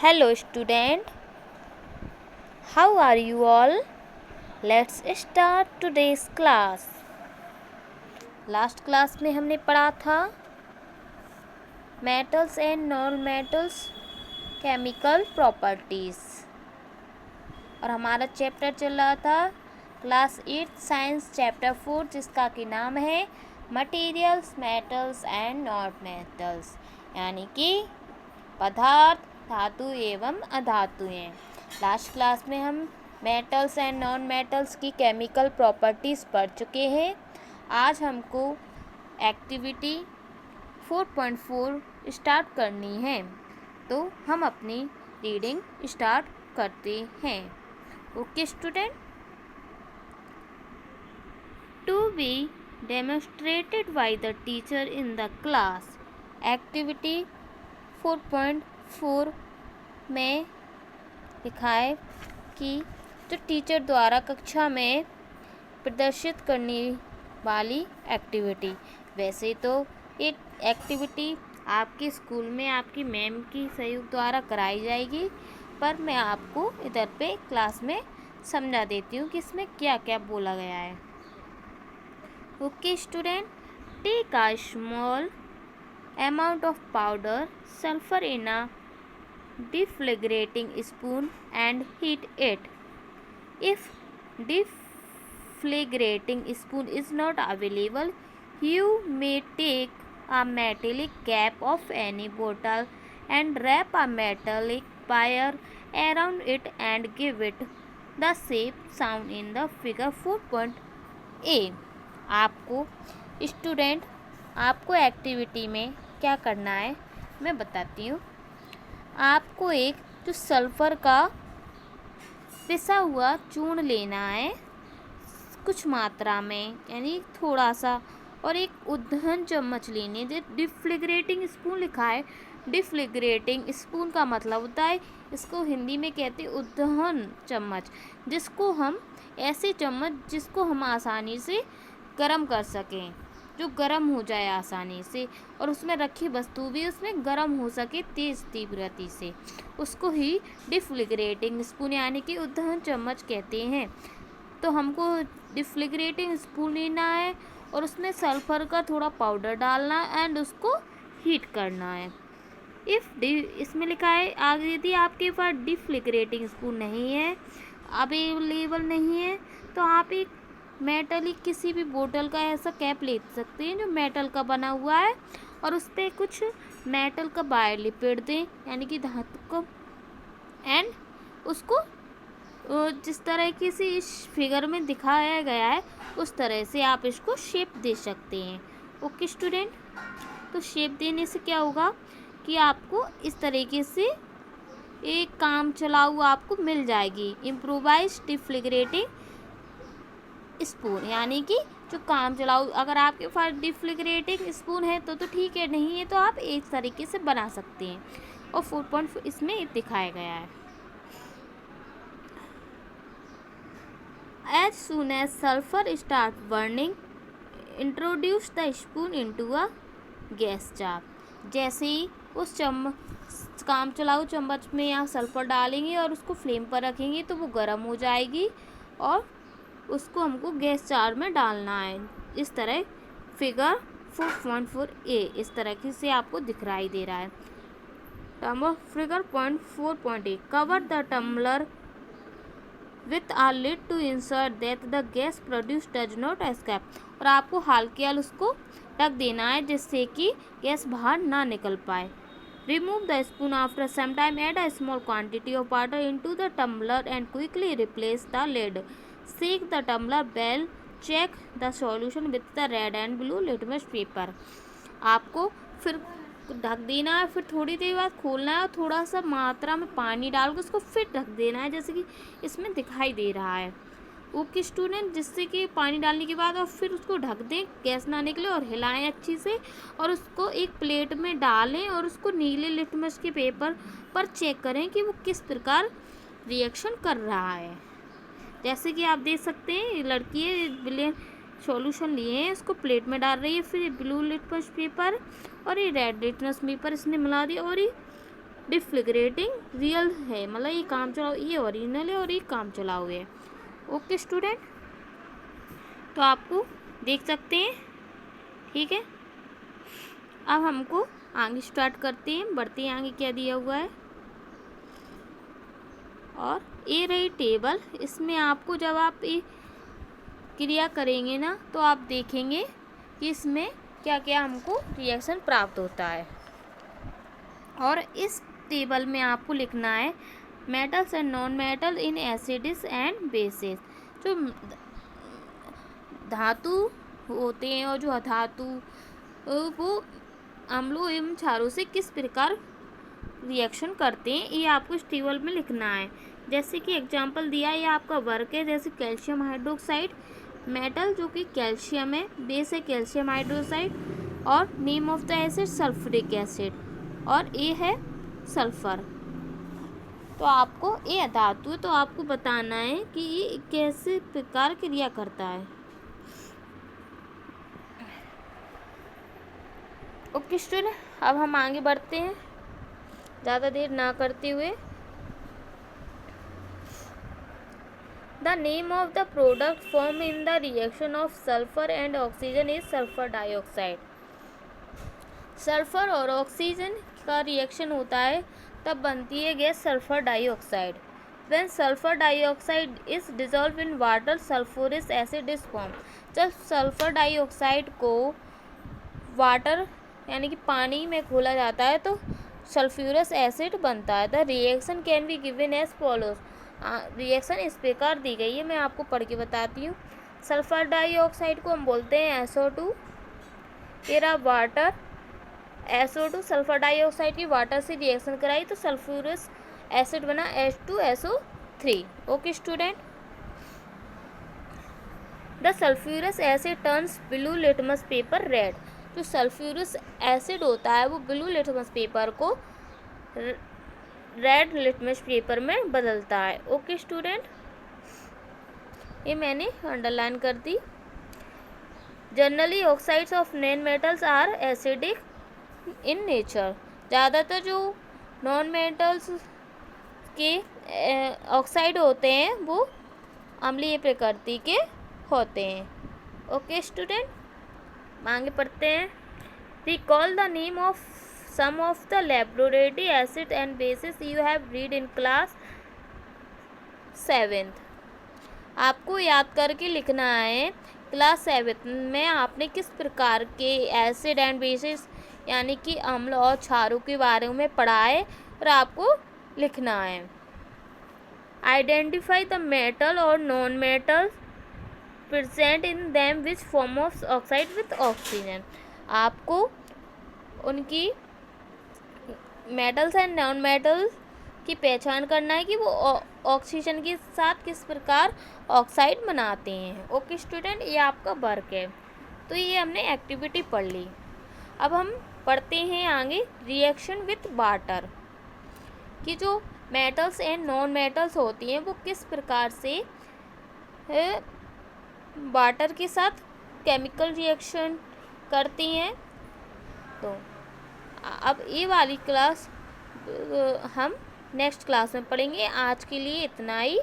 Hello student, how are you all? Let's start today's class. Last class में हमने पढ़ा था metals and non metals chemical properties और हमारा चैप्टर चल रहा था क्लास 8 साइंस चैप्टर 4 जिसका कि नाम है materials metals and non metals यानी कि पदार्थ धातु एवं अधातुएं। लास्ट क्लास में हम मेटल्स एंड नॉन मेटल्स की केमिकल प्रॉपर्टीज़ पढ़ चुके हैं। आज हमको एक्टिविटी 4.4 स्टार्ट करनी है, तो हम अपनी रीडिंग स्टार्ट करते हैं। Okay student, to be demonstrated by the teacher in the class. Activity 4.4 में लिखा है कि जो टीचर द्वारा कक्षा में प्रदर्शित करने वाली एक्टिविटी। वैसे तो ये एक्टिविटी आपके स्कूल में आपकी मैम की सहयोग द्वारा कराई जाएगी, पर मैं आपको इधर पे क्लास में समझा देती हूँ कि इसमें क्या क्या बोला गया है। Okay student, take a small amount of powder sulfur in a deflagrating spoon and heat it. If deflagrating spoon is not available, you may take a metallic cap of any bottle and wrap a metallic wire around it and give it the shape shown in the figure 4.a. आपको student आपको activity में क्या करना है मैं बताती हूँ। आपको एक जो सल्फ़र का पिसा हुआ चूर्ण लेना है कुछ मात्रा में, यानी थोड़ा सा, और एक उद्दहन चम्मच लेनी है। डिफ्लिग्रेटिंग स्पून लिखा है। डिफ्लिग्रेटिंग स्पून का मतलब होता है, इसको हिंदी में कहते हैं उद्दहन चम्मच, जिसको हम ऐसे चम्मच जिसको हम आसानी से गर्म कर सकें, जो गर्म हो जाए आसानी से, और उसमें रखी वस्तु भी उसमें गर्म हो सके तेज़ तीव्रता से, उसको ही डिफ्लिग्रेटिंग स्पून यानी कि उद्दहन चम्मच कहते हैं। तो हमको डिफ्लिग्रेटिंग स्पून लेना है और उसमें सल्फ़र का थोड़ा पाउडर डालना है एंड उसको हीट करना है। इसमें लिखा है आगे, यदि आपके पास डिफ्लिग्रेटिंग स्पून नहीं है, अवेलेबल नहीं है, तो आप एक मेटलिक किसी भी बोतल का ऐसा कैप ले सकते हैं जो मेटल का बना हुआ है, और उस पर कुछ मेटल का वायर लिपेट दें यानी कि धातु को, एंड उसको जिस तरह की से इस फिगर में दिखाया गया है उस तरह से आप इसको शेप दे सकते हैं। ओके स्टूडेंट, तो शेप देने से क्या होगा कि आपको इस तरीके से एक काम चलाऊ आपको मिल जाएगी इम्प्रोवाइज्ड डिफ्लिग्रेटिंग स्पून, यानी कि जो काम चलाऊ। अगर आपके पास डिफ्लिग्रेटिंग स्पून है तो ठीक है, नहीं है तो आप इस तरीके से बना सकते हैं। और 4.4 इसमें दिखाया गया है। As soon as sulfur start burning, introduce the spoon into a gas jar. जैसे ही उस काम चलाऊ चम्मच में यहाँ सल्फर डालेंगे और उसको फ्लेम पर रखेंगे तो वो गर्म हो जाएगी, और उसको हमको गैस जार में डालना है। इस तरह फिगर 4.4a इस तरह से आपको दिखाई दे रहा है। Figure 4.a, cover the tumbler with a lid to ensure that the gas produced does not escape. और आपको हाल के हाल उसको ढक देना है जिससे कि गैस बाहर ना निकल पाए। Remove the spoon after some time. Add a small quantity of water into the tumbler and quickly replace the lid. Shake the tumbler well. Check the solution with the red and blue litmus paper. आपको फिर ढक देना है, फिर थोड़ी देर बाद खोलना है और थोड़ा सा मात्रा में पानी डाल के उसको फिर ढक देना है, जैसे कि इसमें दिखाई दे रहा है। ओके स्टूडेंट, जिससे कि पानी डालने के बाद और फिर उसको ढक दें गैस ना निकले, और हिलाएं अच्छी से, और उसको एक प्लेट में डालें और उसको नीले लिटमस के पेपर पर चेक करें कि वो किस प्रकार रिएक्शन कर रहा है। जैसे कि आप देख सकते हैं लड़की सॉल्यूशन लिए हैं, इसको प्लेट में डाल रही है, फिर ब्लू लिटमस पेपर और ये रेड लिटमस पेपर इसने मिला दिया, और ये डिफ्लिग्रेटिंग रियल है, मतलब ये काम चलाओ, ये ओरिजिनल है और ये काम चलाओ है। ओके स्टूडेंट, तो आपको देख सकते हैं, ठीक है। अब हमको आगे स्टार्ट करते हैं, बढ़ते हैं आगे क्या दिया हुआ है। और ये रही टेबल, इसमें आपको जब आप ये क्रिया करेंगे ना तो आप देखेंगे कि इसमें क्या क्या हमको रिएक्शन प्राप्त होता है। और इस टेबल में आपको लिखना है metals and non metal in acids and bases. जो धातु होते हैं और जो अधातु वो अम्लों एवं क्षारों से किस प्रकार रिएक्शन करते हैं, ये आपको इस टेबल में लिखना है। जैसे कि एग्जांपल दिया है, ये आपका वर्क है, जैसे कैल्शियम हाइड्रोक्साइड, मेटल जो कि कैल्शियम है, बेस है कैल्शियम हाइड्रोक्साइड, और name of the acid sulphuric acid, और ए है सल्फर। तो आपको ये धातु है, तो आपको बताना है कि ये कैसे प्रकार क्रिया करता है। ओके स्टूडेंट, अब हम आगे बढ़ते हैं ज़्यादा देर ना करते हुए। The name of the product form in the reaction of sulphur and oxygen is sulphur dioxide. Sulphur और ऑक्सीजन का रिएक्शन होता है तब बनती है gas sulphur dioxide. When sulphur dioxide is dissolve in water sulphuric acid is form. जब sulphur dioxide को water यानी कि पानी में घोला जाता है तो सल्फ्यूरस एसिड बनता है। The reaction can be given as follows. Reaction इस प्रकार दी गई है, मैं आपको पढ़ के बताती हूँ। सल्फर डाइऑक्साइड को हम बोलते हैं SO2, तेरा वाटर, SO2 सल्फर डाइऑक्साइड की वाटर से रिएक्शन कराई तो सल्फ्यूरस एसिड बना H2SO3। Okay student, the sulphurous acid turns blue litmus paper red. जो सल्फ्यूरस एसिड होता है वो ब्लू लिटमस पेपर को रेड लिटमस पेपर में बदलता है। ओके स्टूडेंट, ये मैंने अंडरलाइन कर दी। Generally oxides of non metals are acidic in nature. ज़्यादातर जो नॉन मेटल्स के ऑक्साइड होते हैं वो अम्लीय प्रकृति के होते हैं। ओके स्टूडेंट, आगे पढ़ते हैं। Recall the name of some of the laboratory acid and bases you have read in class 7th। आपको याद करके लिखना है क्लास 7th में आपने किस प्रकार के एसिड एंड बेसिस यानी कि अम्ल और क्षारों के बारे में पढ़ा है और आपको लिखना है। आइडेंटिफाई द मेटल और non metal present in them which form of oxide with oxygen. आपको उनकी मेटल्स एंड नॉन मेटल्स की पहचान करना है कि वो ऑक्सीजन के साथ किस प्रकार ऑक्साइड बनाते हैं। ओके स्टूडेंट, ये आपका वर्क है। तो ये हमने एक्टिविटी पढ़ ली। अब हम पढ़ते हैं आगे रिएक्शन विथ वाटर कि जो मेटल्स एंड नॉन मेटल्स होती हैं वो किस प्रकार से वाटर के साथ केमिकल रिएक्शन करती हैं। तो अब ये वाली क्लास हम नेक्स्ट क्लास में पढ़ेंगे। आज के लिए इतना ही।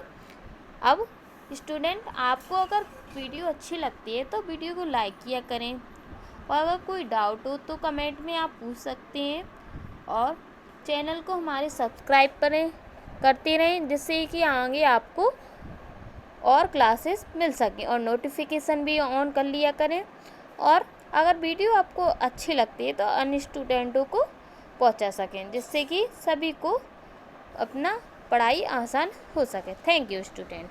अब स्टूडेंट, आपको अगर वीडियो अच्छी लगती है तो वीडियो को लाइक किया करें, और अगर कोई डाउट हो तो कमेंट में आप पूछ सकते हैं, और चैनल को हमारे सब्सक्राइब करते रहें जिससे कि आगे आपको और क्लासेस मिल सकें, और नोटिफिकेशन भी ऑन कर लिया करें। और अगर वीडियो आपको अच्छी लगती है तो अन्य स्टूडेंटों को पहुंचा सकें जिससे कि सभी को अपना पढ़ाई आसान हो सके। Thank you student.